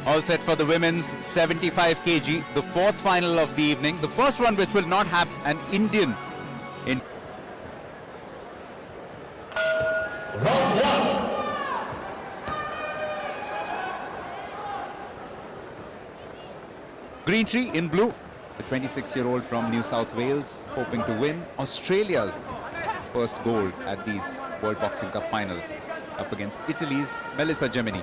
All set for the women's 75 kg, the fourth final of the evening. The first one which will not have an Indian in. Round one. Greentree in blue, the 26-year-old from New South Wales, hoping to win Australia's first gold at these World Boxing Cup finals, up against Italy's Melissa Gemini.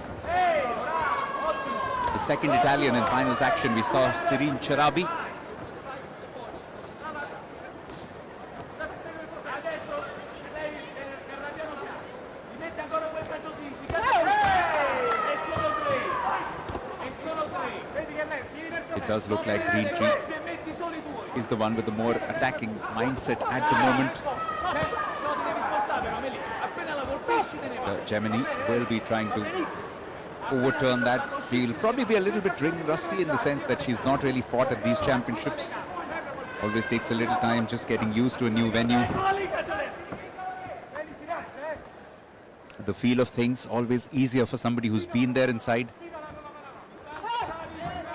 The second Italian in finals action, we saw Serene Charabi. It does look like Greentree is the one with the more attacking mindset at the moment. Gemini will be trying to overturn that. She'll probably be a little bit ring rusty in the sense that she's not really fought at these championships. Always takes a little time just getting used to a new venue. The feel of things always easier for somebody who's been there inside.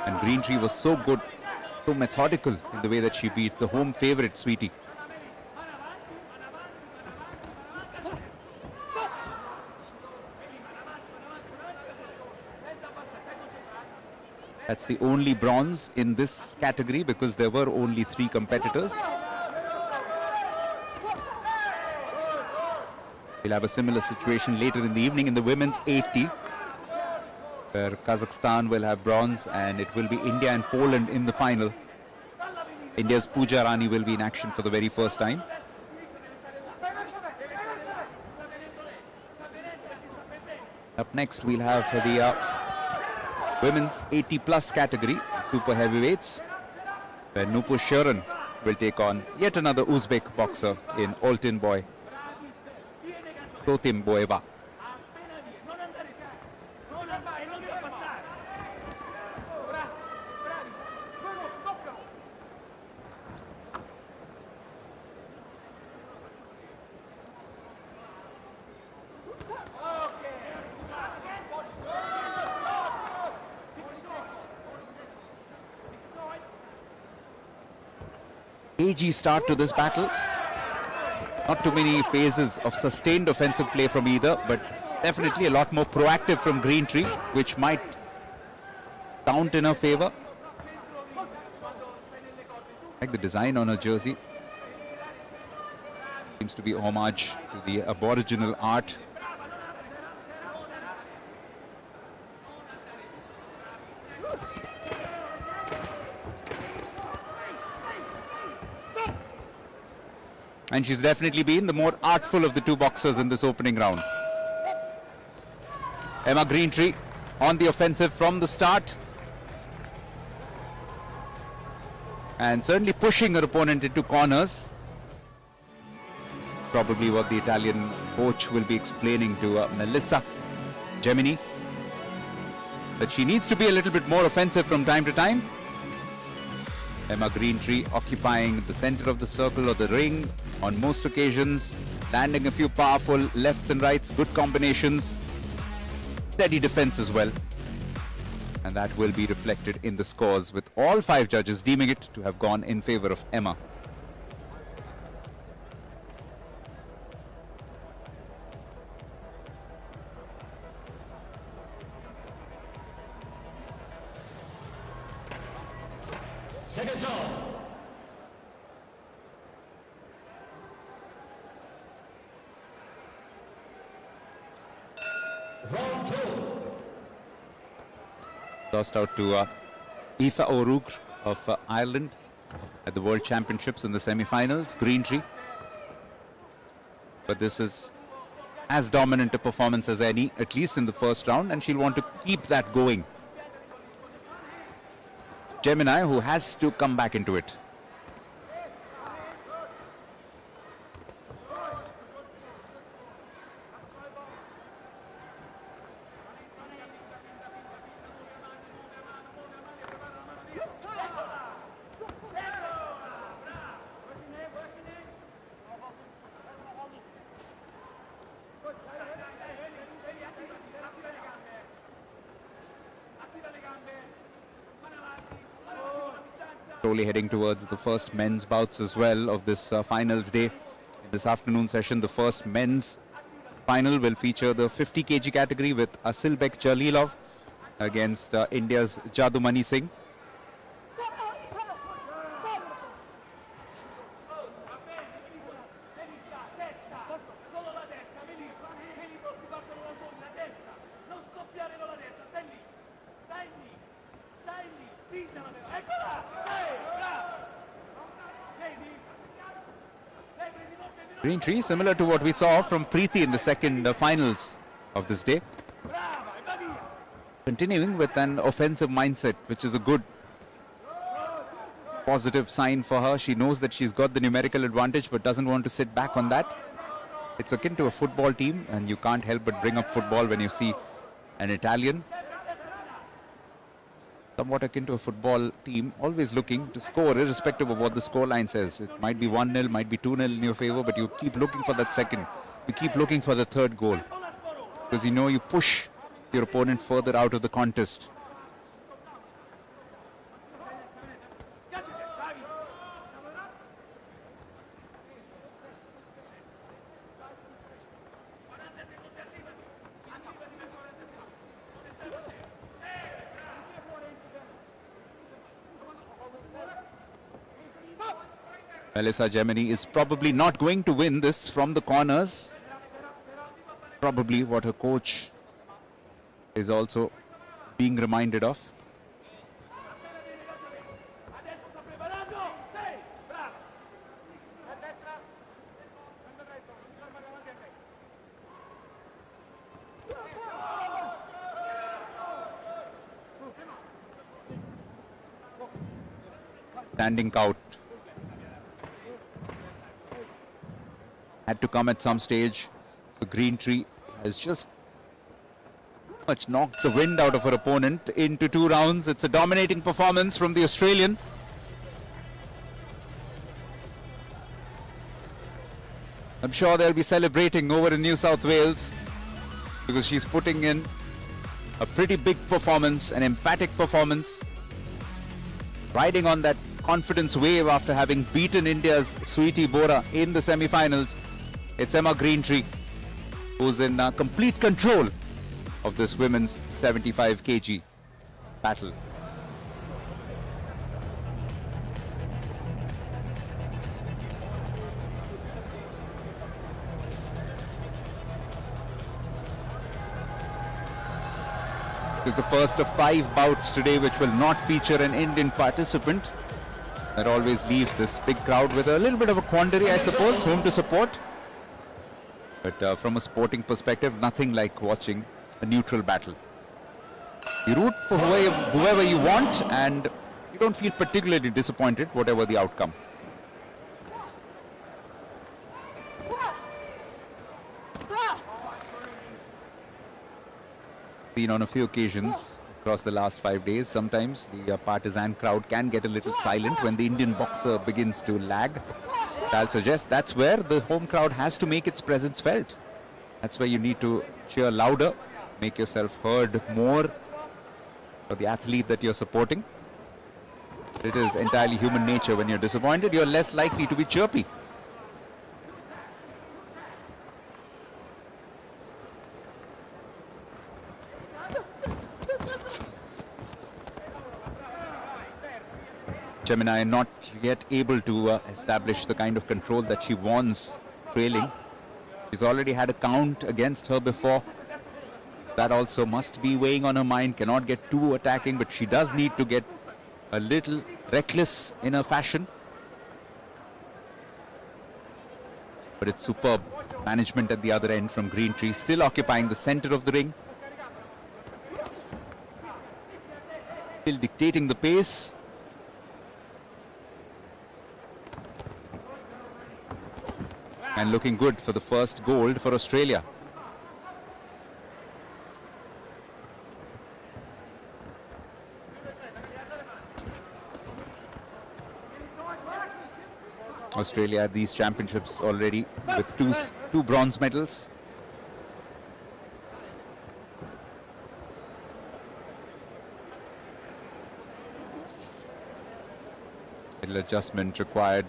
And Greentree was so good, so methodical in the way that she beat the home favorite, Sweetie. That's the only bronze in this category because there were only 3 competitors. We'll have a similar situation later in the evening in the women's 80, where Kazakhstan will have bronze and it will be India and Poland in the final. India's Pooja Rani will be in action for the very first time. Up next we'll have the women's 80+ category, super heavyweights, where Nupur Sharan will take on yet another Uzbek boxer in Oltinboy, Totimboeva. KG start to this battle. Not too many phases of sustained offensive play from either, but definitely a lot more proactive from Greentree, which might count in her favor. Like the design on her jersey. Seems to be homage to the Aboriginal art. And she's definitely been the more artful of the 2 boxers in this opening round. Emma Greentree on the offensive from the start. And certainly pushing her opponent into corners. Probably what the Italian coach will be explaining to Melissa Gemini. That she needs to be a little bit more offensive from time to time. Emma Greentree occupying the center of the circle or the ring on most occasions, landing a few powerful lefts and rights, good combinations, steady defense as well. And that will be reflected in the scores, with all 5 judges deeming it to have gone in favor of Emma. Second round. Round 2. Lost out to Aoife O'Rourke of Ireland at the World Championships in the semi-finals, Greentree. But this is as dominant a performance as any, at least in the first round, and she'll want to keep that going. Gemini, who has to come back into it. slowly heading towards the first men's bouts as well of this finals day. In this afternoon session, the first men's final will feature the 50 kg category with Asilbek Jalilov against India's Jadumani Singh. Greentree, similar to what we saw from Preeti in the second finals of this day. Continuing with an offensive mindset, which is a good positive sign for her. She knows that she's got the numerical advantage but doesn't want to sit back on that. It's akin to a football team, and you can't help but bring up football when you see an Italian. Somewhat akin to a football team, always looking to score irrespective of what the scoreline says. It might be 1-0, might be 2-0 in your favor, but you keep looking for that second. You keep looking for the third goal, because you know you push your opponent further out of the contest. Melissa Gemini is probably not going to win this from the corners. Probably what her coach is also being reminded of. Standing out. Had to come at some stage. So Greentree has just much knocked the wind out of her opponent into 2 rounds. It's a dominating performance from the Australian. I'm sure they'll be celebrating over in New South Wales, because she's putting in a pretty big performance, an emphatic performance, riding on that confidence wave after having beaten India's Sweetie Bora in the semi-finals. It's Emma Greentree who's in complete control of this women's 75 kg battle. It's the first of 5 bouts today which will not feature an Indian participant. That always leaves this big crowd with a little bit of a quandary, I suppose, whom to support. But from a sporting perspective, nothing like watching a neutral battle. You root for whoever you want, and you don't feel particularly disappointed, whatever the outcome. Seen on a few occasions across the last 5 days, sometimes the partisan crowd can get a little silent when the Indian boxer begins to lag. I'll suggest that's where the home crowd has to make its presence felt. That's where you need to cheer louder, make yourself heard more for the athlete that you're supporting. It is entirely human nature. When you're disappointed, you're less likely to be chirpy. Gemini not yet able to establish the kind of control that she wants trailing. She's already had a count against her before. That also must be weighing on her mind. Cannot get too attacking, but she does need to get a little reckless in her fashion. But it's superb management at the other end from Greentree, still occupying the center of the ring. Still dictating the pace. And looking good for the first gold for Australia. Australia at these championships already with two bronze medals. Little adjustment required.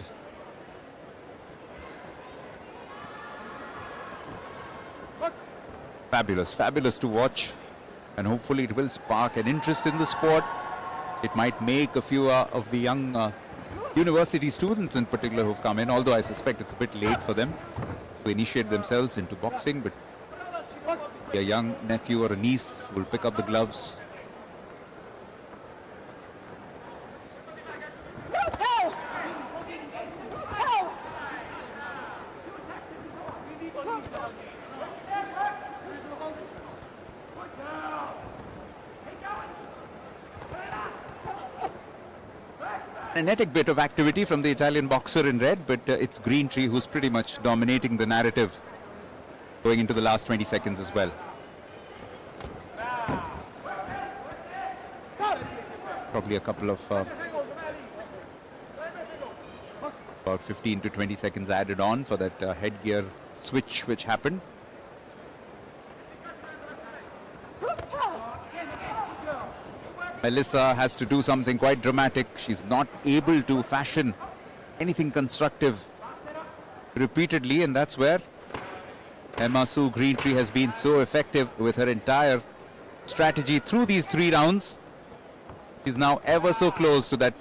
Fabulous to watch, and hopefully it will spark an interest in the sport. It might make a few of the young university students in particular who've come in, although I suspect it's a bit late for them to initiate themselves into boxing, but a young nephew or a niece will pick up the gloves. Frenetic bit of activity from the Italian boxer in red, but it's Greentree who's pretty much dominating the narrative going into the last 20 seconds as well. Probably a couple of about 15 to 20 seconds added on for that headgear switch which happened. Melissa has to do something quite dramatic. She's not able to fashion anything constructive repeatedly, and that's where Emma Sue Greentree has been so effective with her entire strategy through these 3 rounds. She's now ever so close to that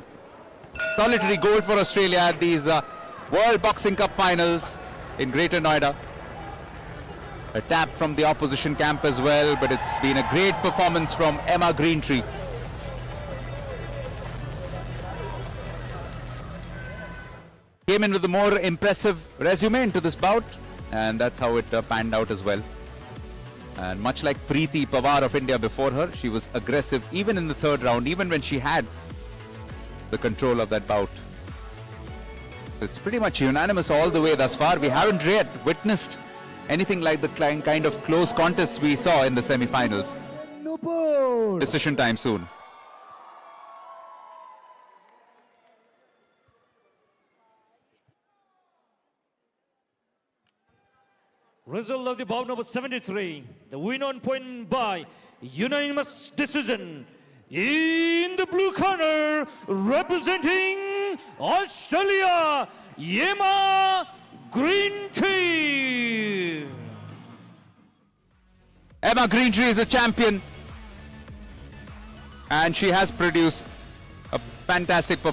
solitary gold for Australia at these World Boxing Cup finals in Greater Noida. A tap from the opposition camp as well, but it's been a great performance from Emma Greentree. Came in with a more impressive resume into this bout, and that's how it panned out as well. And much like Preeti Pawar of India before her, she was aggressive even in the 3rd round, even when she had the control of that bout. It's pretty much unanimous all the way thus far. We haven't yet witnessed anything like the kind of close contests we saw in the semi-finals. Decision time soon. Result of the bout number 73. The winner on point by unanimous decision. In the blue corner, representing Australia, Emma Greentree. Emma Greentree is a champion, and she has produced a fantastic performance.